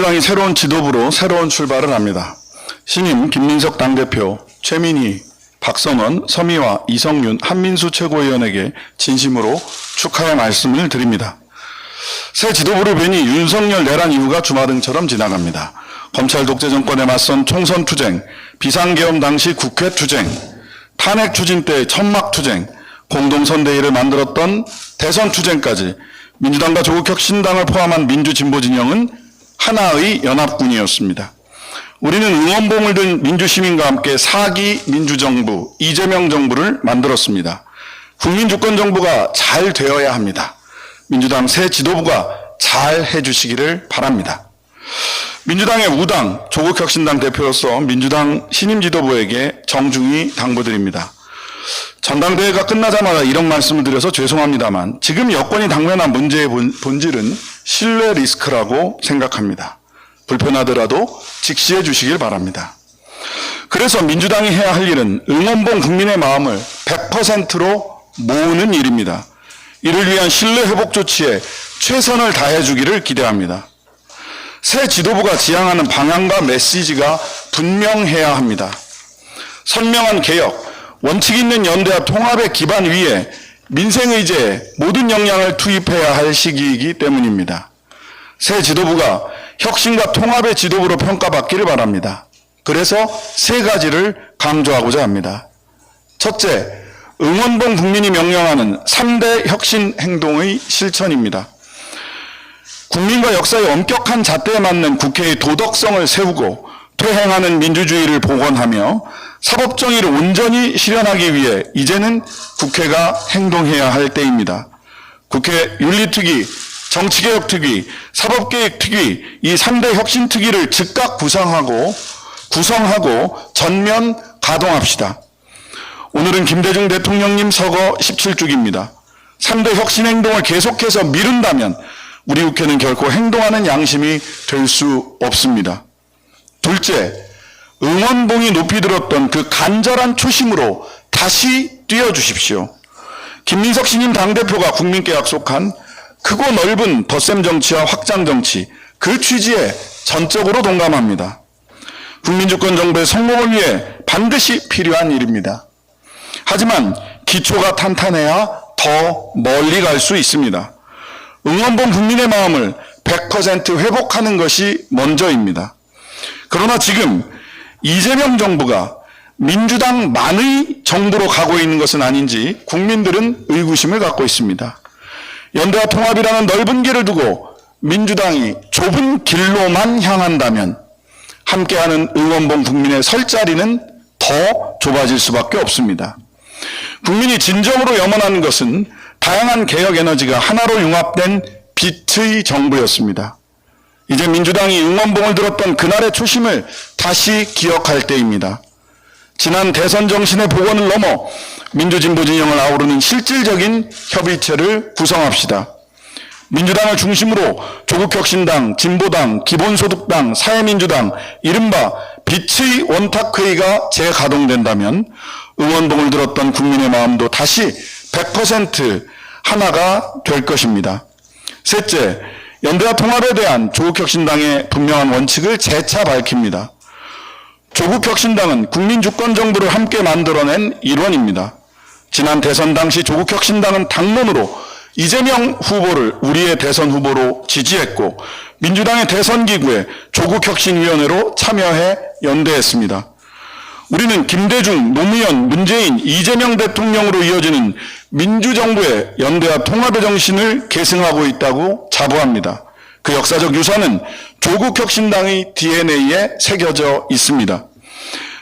민주당이 새로운 지도부로 새로운 출발을 합니다. 신임 김민석 당대표, 최민희, 박선원, 서미화, 이성윤, 한민수 최고위원에게 진심으로 축하의 말씀을 드립니다. 새 지도부를 뵈니 윤석열 내란 이후가 주마등처럼 지나갑니다. 검찰 독재 정권에 맞선 총선 투쟁, 비상계엄 당시 국회 투쟁, 탄핵 추진 때 천막 투쟁, 공동선대위를 만들었던 대선 투쟁까지 민주당과 조국혁신당을 포함한 민주진보 진영은 하나의 연합군이었습니다. 우리는 응원봉을 든 민주시민과 함께 4기 민주정부, 이재명 정부를 만들었습니다. 국민주권정부가 잘 되어야 합니다. 민주당 새 지도부가 잘 해주시기를 바랍니다. 민주당의 우당, 조국혁신당 대표로서 민주당 신임 지도부에게 정중히 당부드립니다. 전당대회가 끝나자마자 이런 말씀을 드려서 죄송합니다만 지금 여권이 당면한 문제의 본질은 신뢰 리스크라고 생각합니다. 불편하더라도 직시해 주시길 바랍니다. 그래서 민주당이 해야 할 일은 응원봉 국민의 마음을 100%로 모으는 일입니다. 이를 위한 신뢰 회복 조치에 최선을 다해 주기를 기대합니다. 새 지도부가 지향하는 방향과 메시지가 분명해야 합니다. 선명한 개혁, 원칙 있는 연대와 통합의 기반 위에 민생의제에 모든 역량을 투입해야 할 시기이기 때문입니다. 새 지도부가 혁신과 통합의 지도부로 평가받기를 바랍니다. 그래서 세 가지를 강조하고자 합니다. 첫째, 응원봉 국민이 명령하는 3대 혁신 행동의 실천입니다. 국민과 역사의 엄격한 잣대에 맞는 국회의 도덕성을 세우고 퇴행하는 민주주의를 복원하며 사법정의를 온전히 실현하기 위해 이제는 국회가 행동해야 할 때입니다. 국회 윤리특위, 정치개혁특위, 사법개혁특위 이 3대 혁신특위를 즉각 구성하고 전면 가동합시다. 오늘은 김대중 대통령님 서거 17주기입니다. 3대 혁신행동을 계속해서 미룬다면 우리 국회는 결코 행동하는 양심이 될 수 없습니다. 둘째, 응원봉이 높이 들었던 그 간절한 초심으로 다시 뛰어주십시오. 김민석 신임 당대표가 국민께 약속한 크고 넓은 덧셈 정치와 확장 정치, 그 취지에 전적으로 동감합니다. 국민주권 정부의 성공을 위해 반드시 필요한 일입니다. 하지만 기초가 탄탄해야 더 멀리 갈 수 있습니다. 응원봉 국민의 마음을 100% 회복하는 것이 먼저입니다. 그러나 지금 이재명 정부가 민주당만의 정부로 가고 있는 것은 아닌지 국민들은 의구심을 갖고 있습니다. 연대와 통합이라는 넓은 길을 두고 민주당이 좁은 길로만 향한다면 함께하는 응원봉 국민의 설 자리는 더 좁아질 수밖에 없습니다. 국민이 진정으로 염원하는 것은 다양한 개혁 에너지가 하나로 융합된 빛의 정부였습니다. 이제 민주당이 응원봉을 들었던 그날의 초심을 다시 기억할 때입니다. 지난 대선 정신의 복원을 넘어 민주진보 진영을 아우르는 실질적인 협의체를 구성합시다. 민주당을 중심으로 조국혁신당, 진보당, 기본소득당, 사회민주당, 이른바 빛의 원탁회의가 재가동된다면 응원봉을 들었던 국민의 마음도 다시 100% 하나가 될 것입니다. 셋째, 연대와 통합에 대한 조국혁신당의 분명한 원칙을 재차 밝힙니다. 조국혁신당은 국민주권정부를 함께 만들어낸 일원입니다. 지난 대선 당시 조국혁신당은 당론으로 이재명 후보를 우리의 대선 후보로 지지했고 민주당의 대선기구에 조국혁신위원회로 참여해 연대했습니다. 우리는 김대중, 노무현, 문재인, 이재명 대통령으로 이어지는 민주정부의 연대와 통합의 정신을 계승하고 있다고 자부합니다. 그 역사적 유산은 조국혁신당의 DNA에 새겨져 있습니다.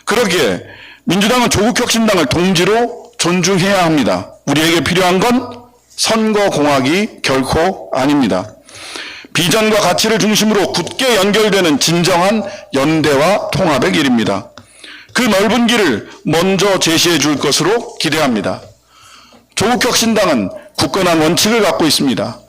그러기에 민주당은 조국혁신당을 동지로 존중해야 합니다. 우리에게 필요한 건 선거공학이 결코 아닙니다. 비전과 가치를 중심으로 굳게 연결되는 진정한 연대와 통합의 길입니다. 그 넓은 길을 먼저 제시해 줄 것으로 기대합니다. 조국혁신당은 굳건한 원칙을 갖고 있습니다.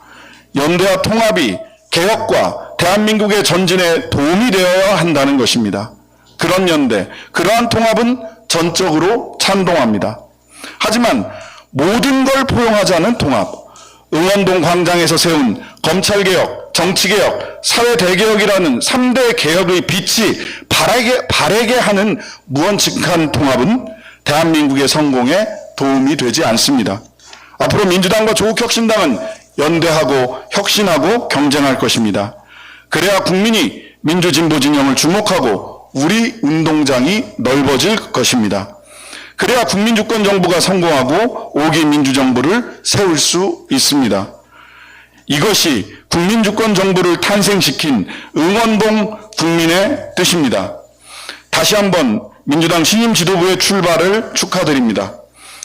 연대와 통합이 개혁과 대한민국의 전진에 도움이 되어야 한다는 것입니다. 그런 연대, 그러한 통합은 전적으로 찬동합니다. 하지만 모든 걸 포용하지 않은 통합, 응원동 광장에서 세운 검찰개혁, 정치개혁, 사회대개혁이라는 3대 개혁의 빛이 바래게 하는 무언측한 통합은 대한민국의 성공에 도움이 되지 않습니다. 앞으로 민주당과 조국혁신당은 연대하고 혁신하고 경쟁할 것입니다. 그래야 국민이 민주진보 진영을 주목하고 우리 운동장이 넓어질 것입니다. 그래야 국민주권정부가 성공하고 5기 민주정부를 세울 수 있습니다. 이것이 국민주권정부를 탄생시킨 응원봉 국민의 뜻입니다. 다시 한번 민주당 신임 지도부의 출발을 축하드립니다.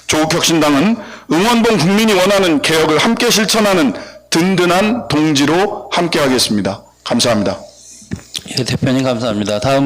조국혁신당은 응원봉 국민이 원하는 개혁을 함께 실천하는 든든한 동지로 함께하겠습니다. 감사합니다. 예, 대표님 감사합니다. 다음은